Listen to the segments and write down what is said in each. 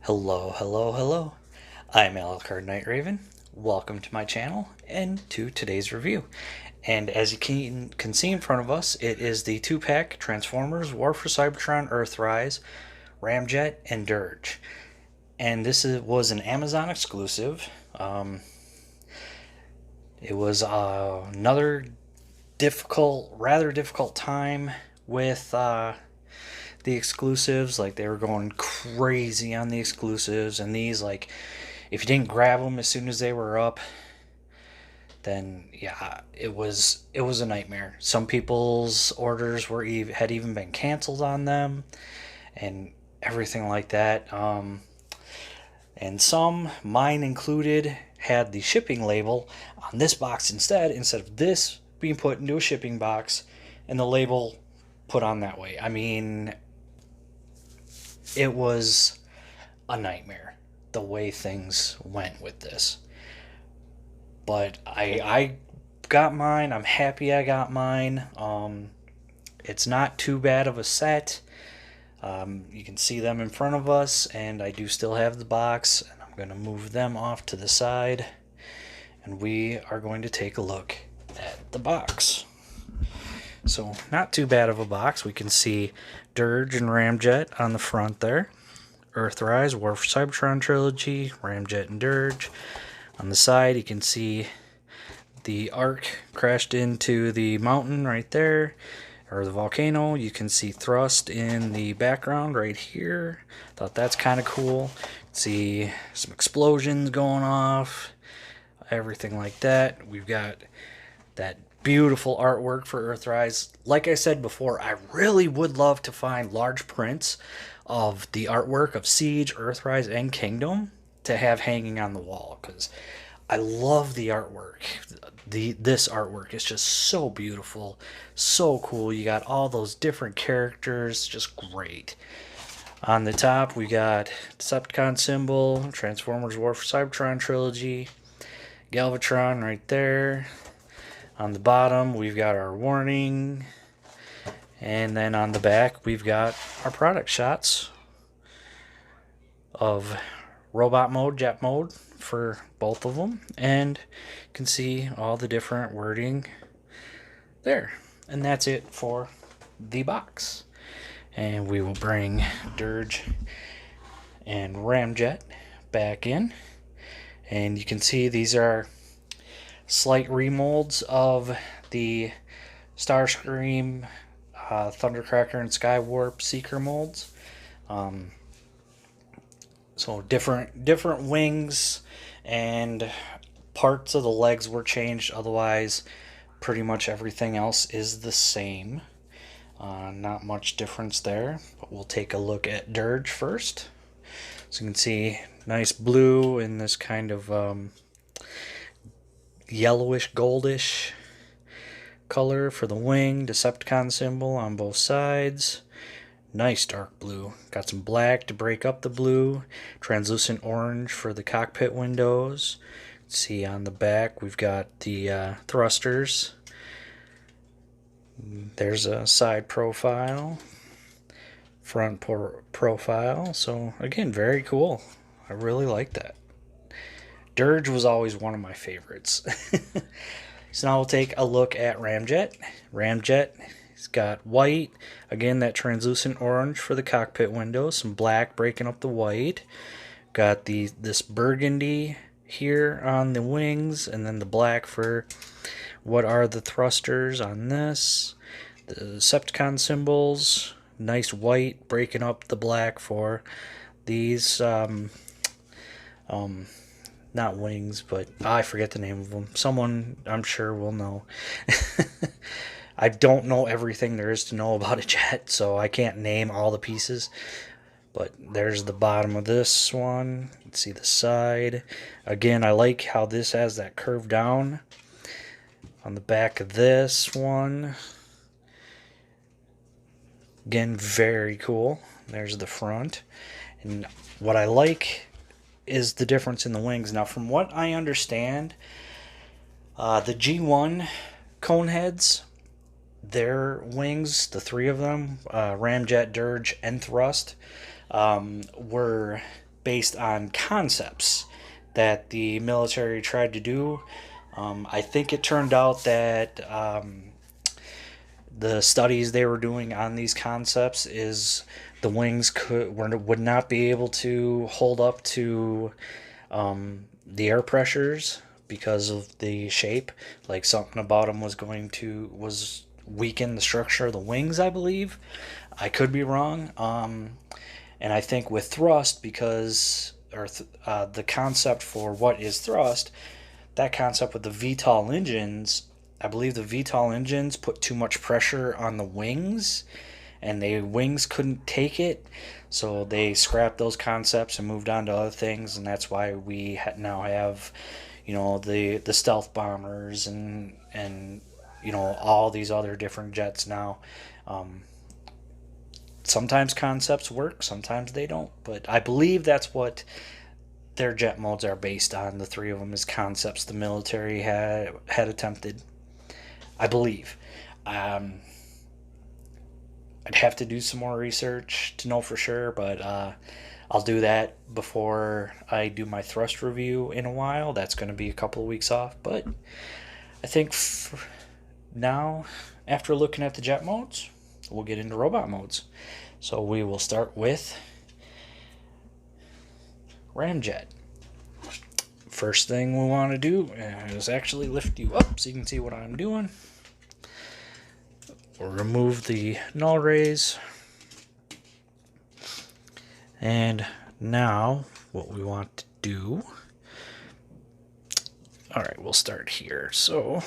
Hello, hello, hello. I'm Alucard Night Raven. Welcome to my channel and to today's review. And as you can see in front of us, it is the 2-pack Transformers War for Cybertron Earthrise, Ramjet, and Dirge. And was an Amazon exclusive. It was another rather difficult time with the exclusives. Like, they were going crazy on the exclusives, and these, like, if you didn't grab them as soon as they were up, then yeah, it was a nightmare. Some people's orders had even been canceled on them, and everything like that. And some, mine included, had the shipping label on this box instead of this being put into a shipping box and the label put on that way. I mean, it was a nightmare the way things went with this. But I got mine. I'm happy I got mine. It's not too bad of a set. You can see them in front of us, and I do still have the box, and I'm going to move them off to the side, and we are going to take a look at the box. So, not too bad of a box. We can see Dirge and Ramjet on the front there. Earthrise, War for Cybertron trilogy, Ramjet and Dirge. On the side, you can see the Ark crashed into the mountain right there, or the volcano. You can see Thrust in the background right here. Thought that's kind of cool. See some explosions going off, everything like that. We've got that beautiful artwork for Earthrise. Like I said before, I really would love to find large prints of the artwork of Siege, Earthrise, and Kingdom to have hanging on the wall, because I love the artwork. This artwork is just so beautiful, so cool. You got all those different characters, just great. On the top, we got Decepticon symbol, Transformers War for Cybertron trilogy, Galvatron right there. On the bottom, we've got our warning. And then on the back, we've got our product shots of robot mode, jet mode for both of them. And you can see all the different wording there. And that's it for the box. And we will bring Dirge and Ramjet back in. And you can see these are slight remolds of the Starscream, Thundercracker, and Skywarp Seeker molds. So different wings and parts of the legs were changed. Otherwise, pretty much everything else is the same. Not much difference there. But we'll take a look at Dirge first. So you can see nice blue in this kind of yellowish, goldish color for the wing. Decepticon symbol on both sides. Nice dark blue. Got some black to break up the blue. Translucent orange for the cockpit windows. See on the back we've got the thrusters. There's a side profile. Front profile. So again, very cool. I really like that. Dirge was always one of my favorites. So now we'll take a look at Ramjet. Ramjet, he's got white, again that translucent orange for the cockpit windows, some black breaking up the white. Got this burgundy here on the wings, and then the black for what are the thrusters on this. The Decepticon symbols, nice white breaking up the black for these not wings, but I forget the name of them. Someone, I'm sure, will know. I don't know everything there is to know about a jet, so I can't name all the pieces. But there's the bottom of this one. You can see the side. Again, I like how this has that curve down. On the back of this one. Again, very cool. There's the front. And what I like is the difference in the wings. Now, from what I understand, the G1 cone heads, their wings, the three of them, Ramjet, Dirge, and Thrust, were based on concepts that the military tried to do. I think it turned out that the studies they were doing on these concepts is the wings would not be able to hold up to the air pressures because of the shape. Like something about them was weaken the structure of the wings, I believe. I could be wrong. And I think with thrust, because the concept for what is thrust, that concept with the VTOL engines, I believe the VTOL engines put too much pressure on the wings, and the wings couldn't take it, so they scrapped those concepts and moved on to other things, and that's why we now have, the stealth bombers and all these other different jets now. Sometimes concepts work, sometimes they don't, but I believe that's what their jet modes are based on. The three of them is concepts the military had attempted, I believe. I'd have to do some more research to know for sure, but I'll do that before I do my thrust review in a while. That's going to be a couple of weeks off, but I think now, after looking at the jet modes, we'll get into robot modes. So we will start with Ramjet. First thing we want to do is actually lift you up so you can see what I'm doing. We'll remove the null rays. And now what we want to do, alright, we'll start here. So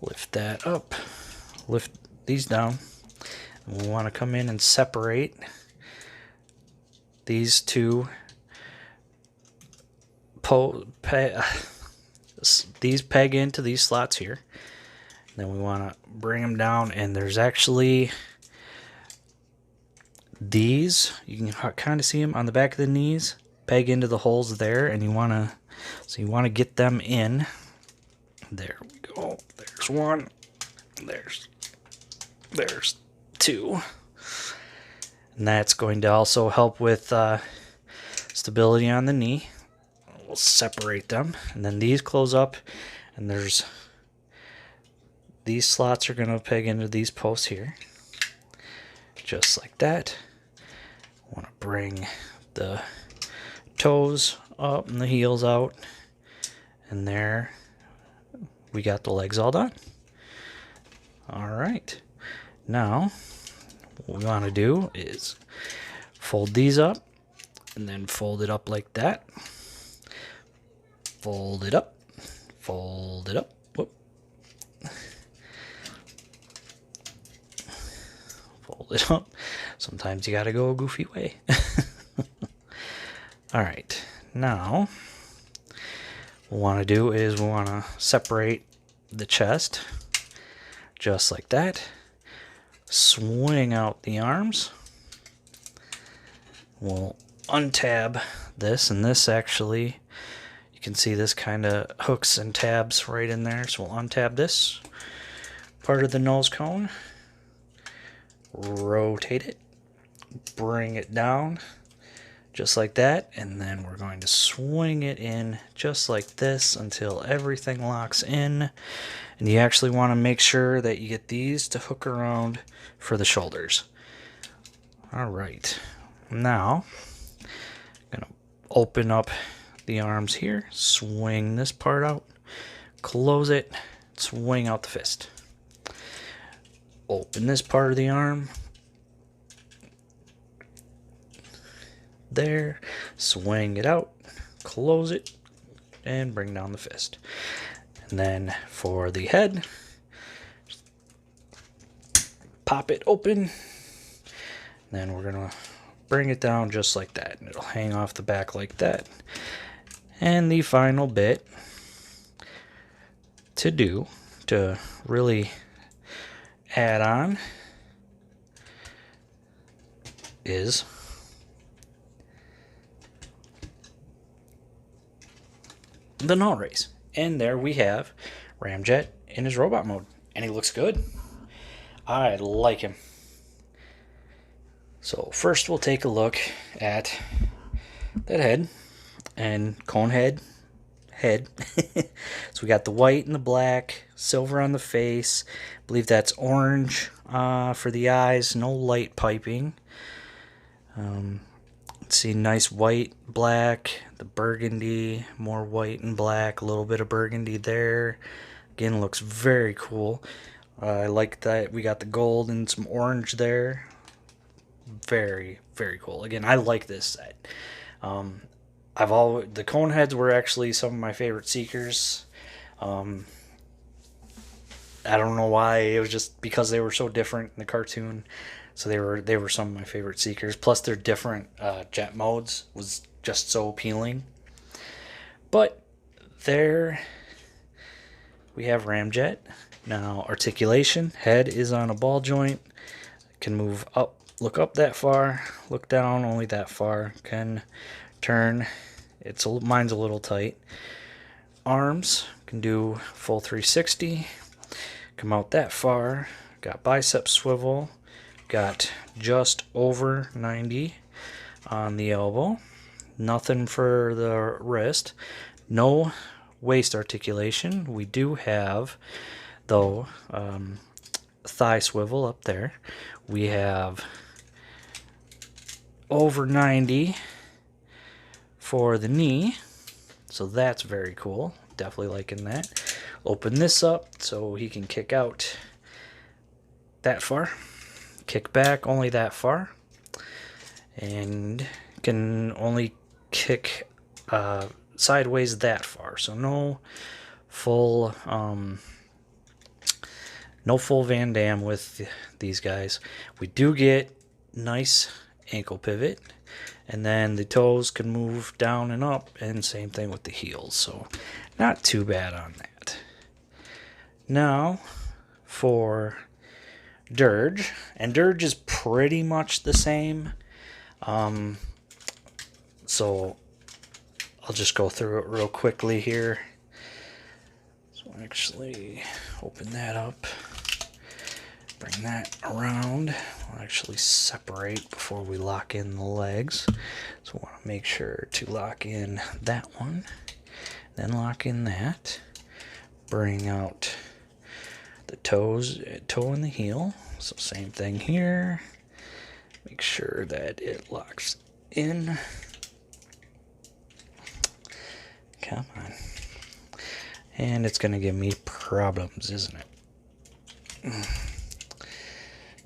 lift that up, lift these down, and we want to come in and separate these two these peg into these slots here. Then we want to bring them down, and there's actually these, you can kind of see them on the back of the knees, peg into the holes there, and you want to get them in. There we go. There's one. There's two. And that's going to also help with stability on the knee. We'll separate them, and then these close up, and these slots are going to peg into these posts here, just like that. I want to bring the toes up and the heels out, and there we got the legs all done. Alright, now what we want to do is fold these up, and then fold it up like that. Fold it up, whoop. Fold it up. Sometimes you gotta go a goofy way. Alright, now what we want to do is we want to separate the chest just like that. Swing out the arms. We'll untab this, and this actually, you can see this kind of hooks and tabs right in there. So we'll untab this part of the nose cone, rotate it, bring it down just like that, and then we're going to swing it in just like this until everything locks in. And you actually want to make sure that you get these to hook around for the shoulders. Alright, now I'm going to open up the arms here, swing this part out, close it, swing out the fist. Open this part of the arm, there, swing it out, close it, and bring down the fist. And then for the head, pop it open, then we're gonna bring it down just like that, and it'll hang off the back like that. And the final bit to really add on is the null rays. And there we have Ramjet in his robot mode, and he looks good. I like him. So first we'll take a look at that head and cone head. So we got the white and the black, silver on the face. I believe that's orange for the eyes, no light piping. Let's see, nice white, black, the burgundy, more white and black, a little bit of burgundy there. Again, looks very cool. I like that we got the gold and some orange there. Very, very cool. Again, I like this set. The cone heads were actually some of my favorite Seekers. I don't know why. It was just because they were so different in the cartoon. So they were some of my favorite Seekers. Plus their different jet modes was just so appealing. But there we have Ramjet. Now articulation. Head is on a ball joint. Can move up, look up that far, look down only that far. Can turn. Mine's a little tight. Arms can do full 360. Come out that far. Got bicep swivel. Got just over 90 on the elbow. Nothing for the wrist. No waist articulation. We do have, though, thigh swivel up there. We have over 90 for the knee. So that's very cool. Definitely liking that. Open this up so he can kick out that far. Kick back only that far. And can only kick sideways that far. So no full Van Damme with these guys. We do get nice ankle pivot. And then the toes can move down and up, and same thing with the heels. So not too bad on that. Now for Dirge. And Dirge is pretty much the same. So I'll just go through it real quickly here. So actually open that up. Bring that around. We'll actually separate before we lock in the legs. So I want to make sure to lock in that one. Then lock in that. Bring out the toes, toe and the heel. So same thing here. Make sure that it locks in. Come on. And it's going to give me problems, isn't it?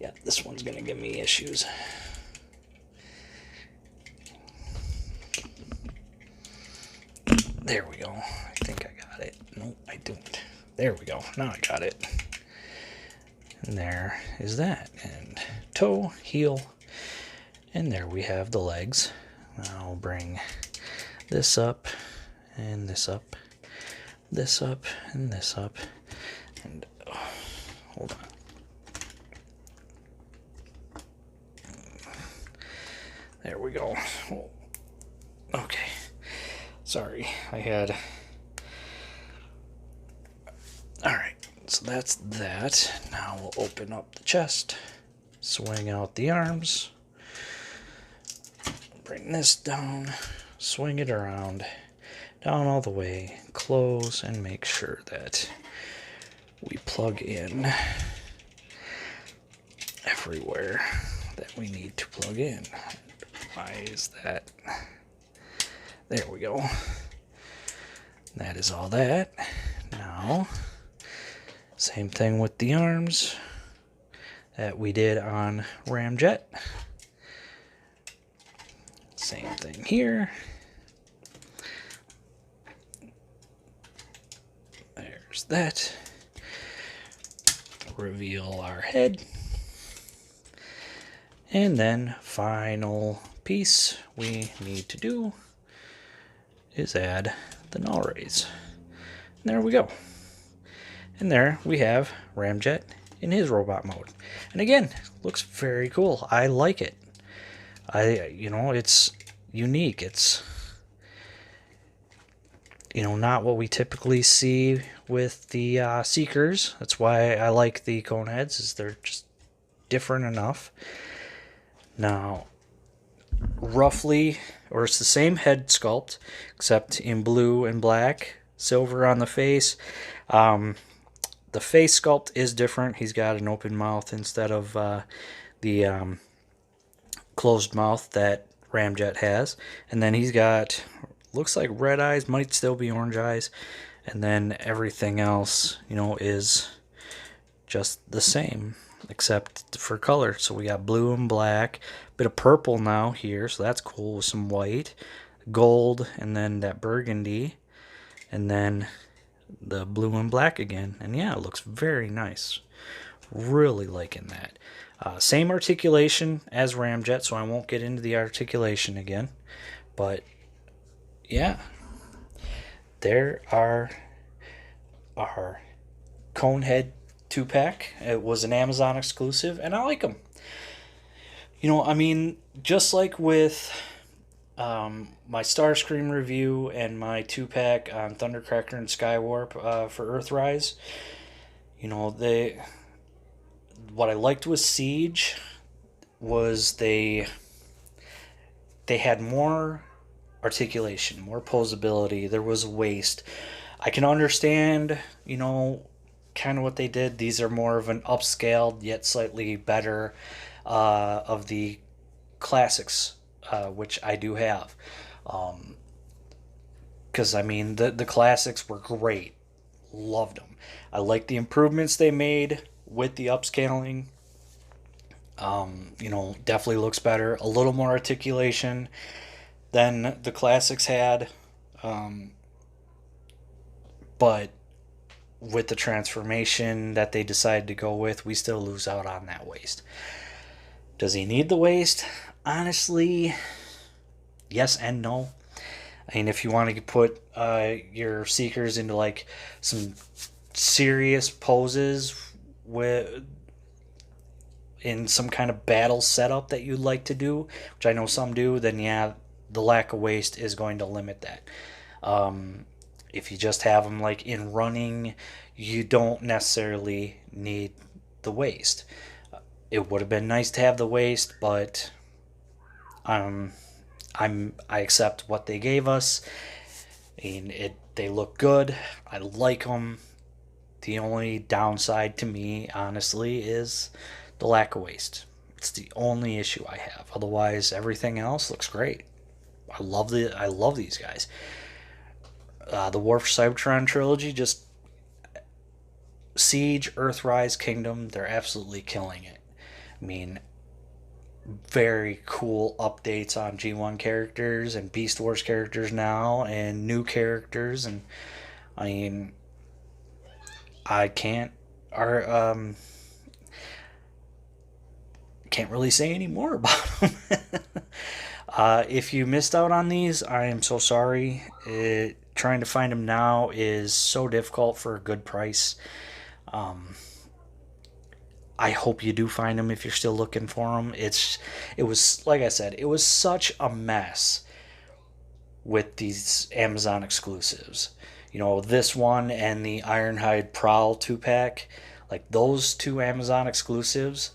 Yeah, this one's going to give me issues. There we go. I think I got it. No, I don't. There we go. Now I got it. And there is that. And toe, heel. And there we have the legs. Now I'll bring this up, and this up, this up, and this up. And hold on. There we go. Okay. Sorry, I had... Alright, so that's that. Now we'll open up the chest, swing out the arms, bring this down, swing it around, down all the way, close, and make sure that we plug in everywhere that we need to plug in. Why is that? There we go. That is all that. Now, same thing with the arms that we did on Ramjet. Same thing here. There's that. Reveal our head. And then final piece we need to do is add the null rays. And there we go. And there we have Ramjet in his robot mode. And again, looks very cool. I like it. It's unique. It's, not what we typically see with the Seekers. That's why I like the cone heads, is they're just different enough. Now, roughly, or it's the same head sculpt, except in blue and black, silver on the face. Um, the face sculpt is different. He's got an open mouth instead of the closed mouth that Ramjet has. And then he's got, looks like red eyes, might still be orange eyes. And then everything else, is just the same except for color. So we got blue and black, bit of purple now here, so that's cool, with some white, gold, and then that burgundy, and then the blue and black again. And yeah, it looks very nice. Really liking that. Same articulation as Ramjet, so I won't get into the articulation again. But yeah, there are our Conehead 2-pack. It was an Amazon exclusive, and I like them. Just like with my Starscream review and my 2-pack on Thundercracker and Skywarp for Earthrise, what I liked with Siege was they had more articulation, more posability. There was waist. I can understand, kind of what they did. These are more of an upscaled yet slightly better of the classics, which I do have. Because the classics were great. Loved them. I like the improvements they made with the upscaling. Definitely looks better. A little more articulation than the classics had. But with the transformation that they decided to go with, we still lose out on that waist. Does he need the waist? Honestly, yes and no. If you want to put your Seekers into like some serious poses in some kind of battle setup that you'd like to do, which I know some do, then yeah, the lack of waist is going to limit that. If you just have them like in running, you don't necessarily need the waist. It would have been nice to have the waist, but I accept what they gave us. They look good. I like them. The only downside to me, honestly, is the lack of waist. It's the only issue I have. Otherwise, everything else looks great. I love these guys. The War for Cybertron trilogy, just Siege, Earthrise, Kingdom, they're absolutely killing it. Very cool updates on G1 characters and Beast Wars characters now, and new characters, and I can't really say any more about them. If you missed out on these, I am so sorry. Trying to find them now is so difficult for a good price. I hope you do find them if you're still looking for them. It was, like I said, it was such a mess with these Amazon exclusives. This one and the Ironhide Prowl 2-pack, like those two Amazon exclusives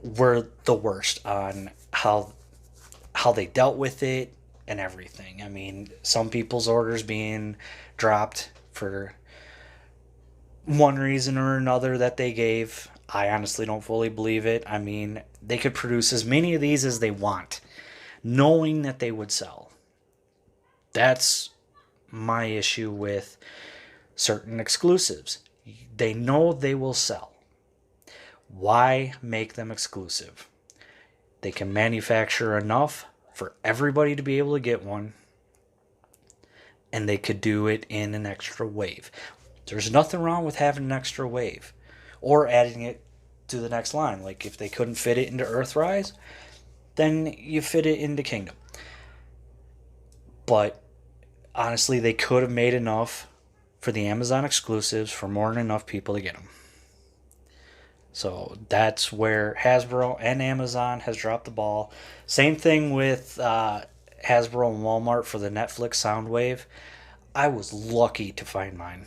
were the worst on how they dealt with it and everything. Some people's orders being dropped for one reason or another that they gave. I honestly don't fully believe it. They could produce as many of these as they want, knowing that they would sell. That's my issue with certain exclusives. They know they will sell. Why make them exclusive? They can manufacture enough for everybody to be able to get one, and they could do it in an extra wave. There's nothing wrong with having an extra wave or adding it to the next line. Like if they couldn't fit it into Earthrise, then you fit it into Kingdom. But honestly, they could have made enough for the Amazon exclusives for more than enough people to get them. So that's where Hasbro and Amazon has dropped the ball. Same thing with Hasbro and Walmart for the Netflix Soundwave. I was lucky to find mine.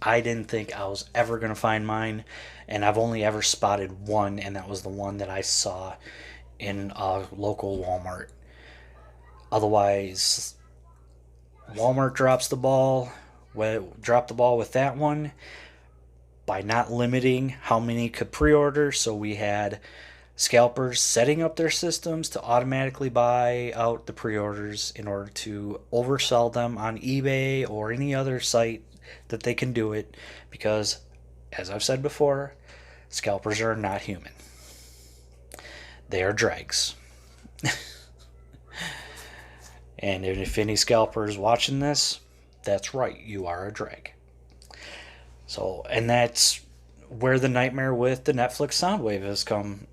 I didn't think I was ever going to find mine, and I've only ever spotted one, and that was the one that I saw in a local Walmart. Otherwise, Walmart drops the ball. Dropped the ball with that one by not limiting how many could pre-order. So we had scalpers setting up their systems to automatically buy out the pre-orders in order to oversell them on eBay or any other site that they can do it, because, as I've said before, scalpers are not human. They are dregs. And if any scalper is watching this, that's right, you are a dreg. So, and that's where the nightmare with the Netflix Soundwave has come.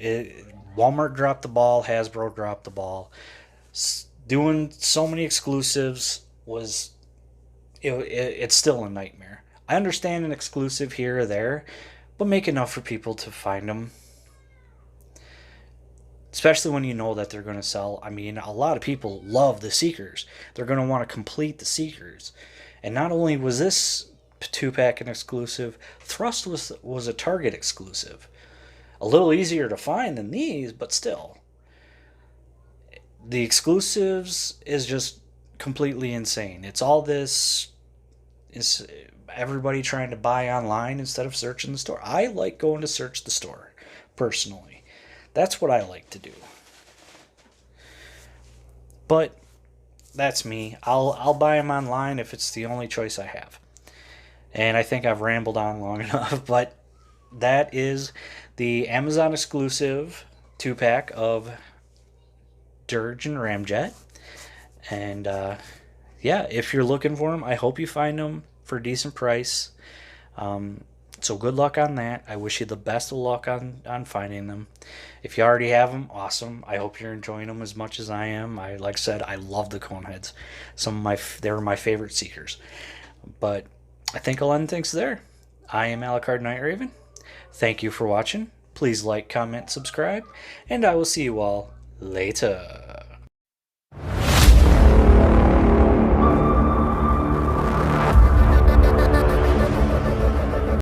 Walmart dropped the ball, Hasbro dropped the ball. Doing so many exclusives it's still a nightmare. I understand an exclusive here or there, but make enough for people to find them. Especially when you know that they're going to sell. I mean, a lot of people love the Seekers. They're going to want to complete the Seekers. And not only was this 2-pack an exclusive, Thrust was a Target exclusive. A little easier to find than these, but still. The exclusives is just completely insane. It's all this... It's everybody trying to buy online instead of searching the store. I like going to search the store, personally. That's what I like to do. But that's me. I'll buy them online if it's the only choice I have. And I think I've rambled on long enough, but that is the Amazon exclusive 2-pack of Dirge and Ramjet. And yeah, if you're looking for them, I hope you find them for a decent price. So good luck on that. I wish you the best of luck on finding them. If you already have them, awesome. I hope you're enjoying them as much as I am. Like I said, I love the Coneheads. They were my favorite Seekers. But I think I'll end things there. I am Alucard Night Raven. Thank you for watching. Please like, comment, subscribe, and I will see you all later.